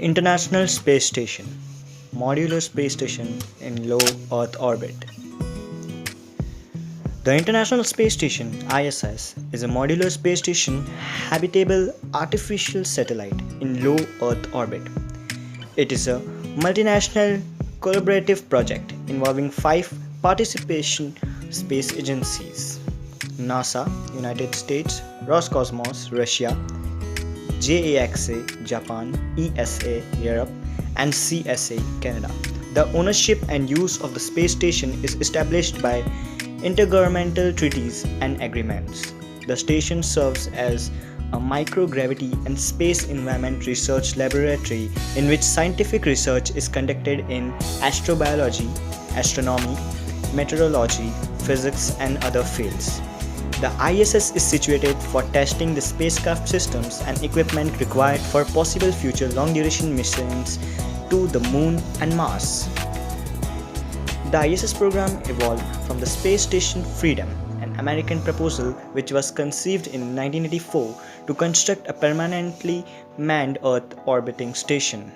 International Space Station, Modular Space Station in Low Earth Orbit. The International Space Station (ISS) is a modular space station habitable artificial satellite in low Earth orbit. It is a multinational collaborative project involving 5 participation space agencies: NASA, United States; Roscosmos, Russia; JAXA, Japan; ESA, Europe; and CSA, Canada. The ownership and use of the space station is established by intergovernmental treaties and agreements. The station serves as a microgravity and space environment research laboratory in which scientific research is conducted in astrobiology, astronomy, meteorology, physics, and other fields. The ISS is situated for testing the spacecraft systems and equipment required for possible future long-duration missions to the Moon and Mars. The ISS program evolved from the Space Station Freedom, an American proposal which was conceived in 1984 to construct a permanently manned Earth orbiting station,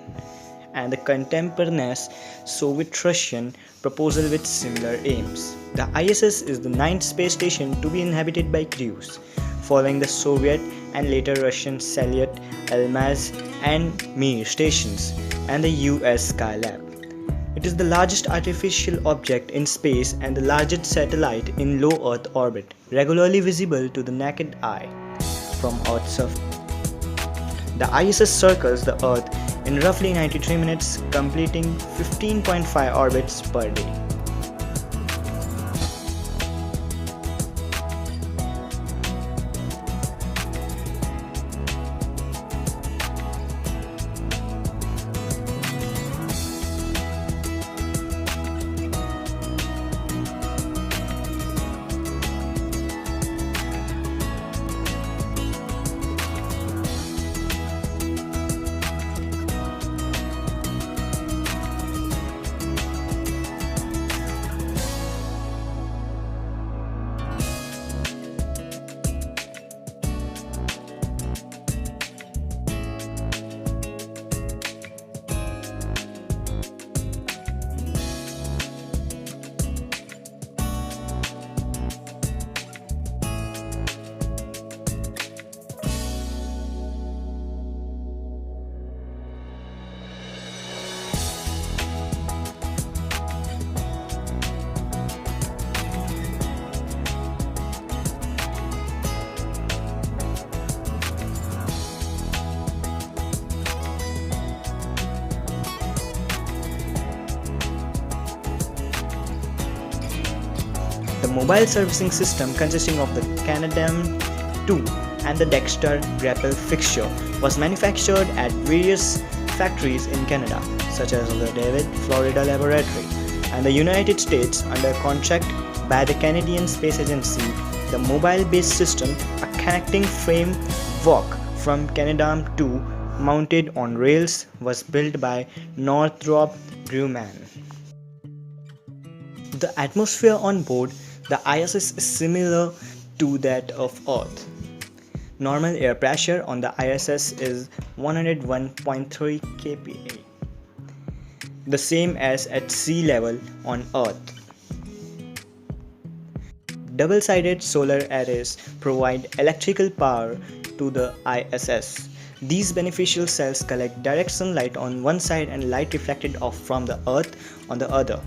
and the contemporaneous Soviet-Russian proposal with similar aims. The ISS is the ninth space station to be inhabited by crews, following the Soviet and later Russian Salyut, Almaz, and Mir stations, and the US Skylab. It is the largest artificial object in space and the largest satellite in low Earth orbit, regularly visible to the naked eye from Earth's surface. The ISS circles the Earth in roughly 93 minutes, completing 15.5 orbits per day. The mobile servicing system, consisting of the Canadarm2 and the Dexter grapple fixture, was manufactured at various factories in Canada, such as the David, Florida Laboratory, and the United States under contract by the Canadian Space Agency. The mobile-based system, a connecting framework from Canadarm2 mounted on rails, was built by Northrop Grumman. The atmosphere on board the ISS is similar to that of Earth. Normal air pressure on the ISS is 101.3 kPa, the same as at sea level on Earth. Double-sided solar arrays provide electrical power to the ISS. These beneficial cells collect direct sunlight on one side and light reflected off from the Earth on the other,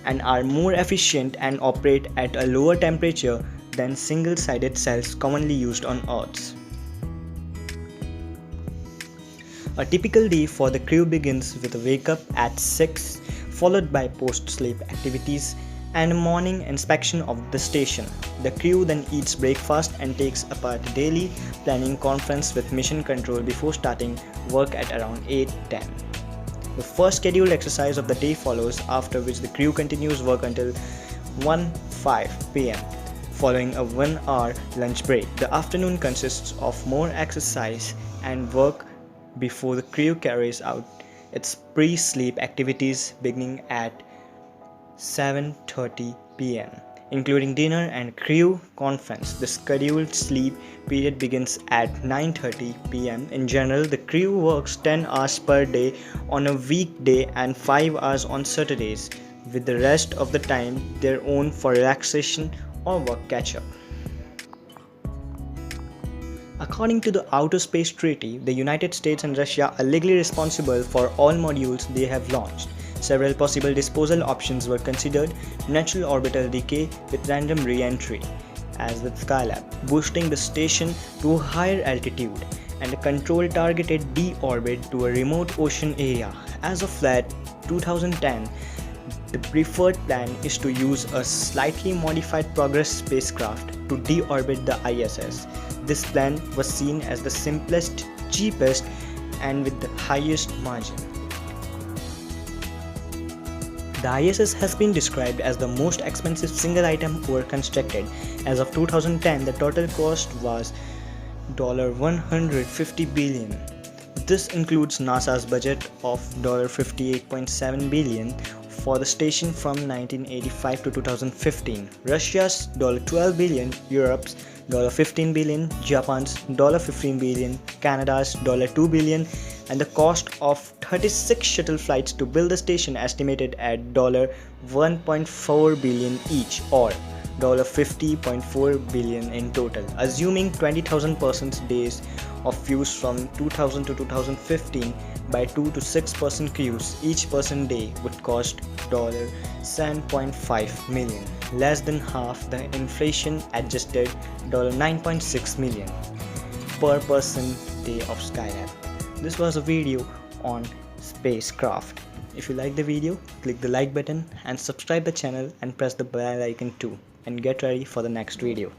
and are more efficient and operate at a lower temperature than single-sided cells commonly used on Earth. A typical day for the crew begins with a wake-up at 6, followed by post-sleep activities and a morning inspection of the station. The crew then eats breakfast and takes a part daily planning conference with mission control before starting work at around 8:10. The first scheduled exercise of the day follows, after which the crew continues work until 1:05 p.m. following a 1-hour lunch break. The afternoon consists of more exercise and work before the crew carries out its pre-sleep activities beginning at 7:30 p.m. including dinner and crew conference. The scheduled sleep period begins at 9:30 p.m. In general, the crew works 10 hours per day on a weekday and 5 hours on Saturdays, with the rest of the time their own for relaxation or work catch-up. According to the Outer Space Treaty, the United States and Russia are legally responsible for all modules they have launched. Several possible disposal options were considered: natural orbital decay with random re-entry, as with Skylab, boosting the station to a higher altitude, and a controlled targeted deorbit to a remote ocean area. As of flat 2010, the preferred plan is to use a slightly modified Progress spacecraft to deorbit the ISS. This plan was seen as the simplest, cheapest, and with the highest margin. The ISS has been described as the most expensive single item ever constructed. As of 2010, the total cost was $150 billion. This includes NASA's budget of $58.7 billion for the station from 1985 to 2015, Russia's $12 billion, Europe's $15 billion, Japan's $15 billion, Canada's $2 billion, and the cost of 36 shuttle flights to build the station estimated at $1.4 billion each, or $50.4 billion in total. Assuming 20,000 persons days of use from 2000 to 2015 by 2 to 6 person crews, each person day would cost $7.5 million, less than half the inflation adjusted $9.6 million per person day of Skylab. This was a video on spacecraft. If you like the video, click the like button and subscribe the channel and press the bell icon too, and get ready for the next video.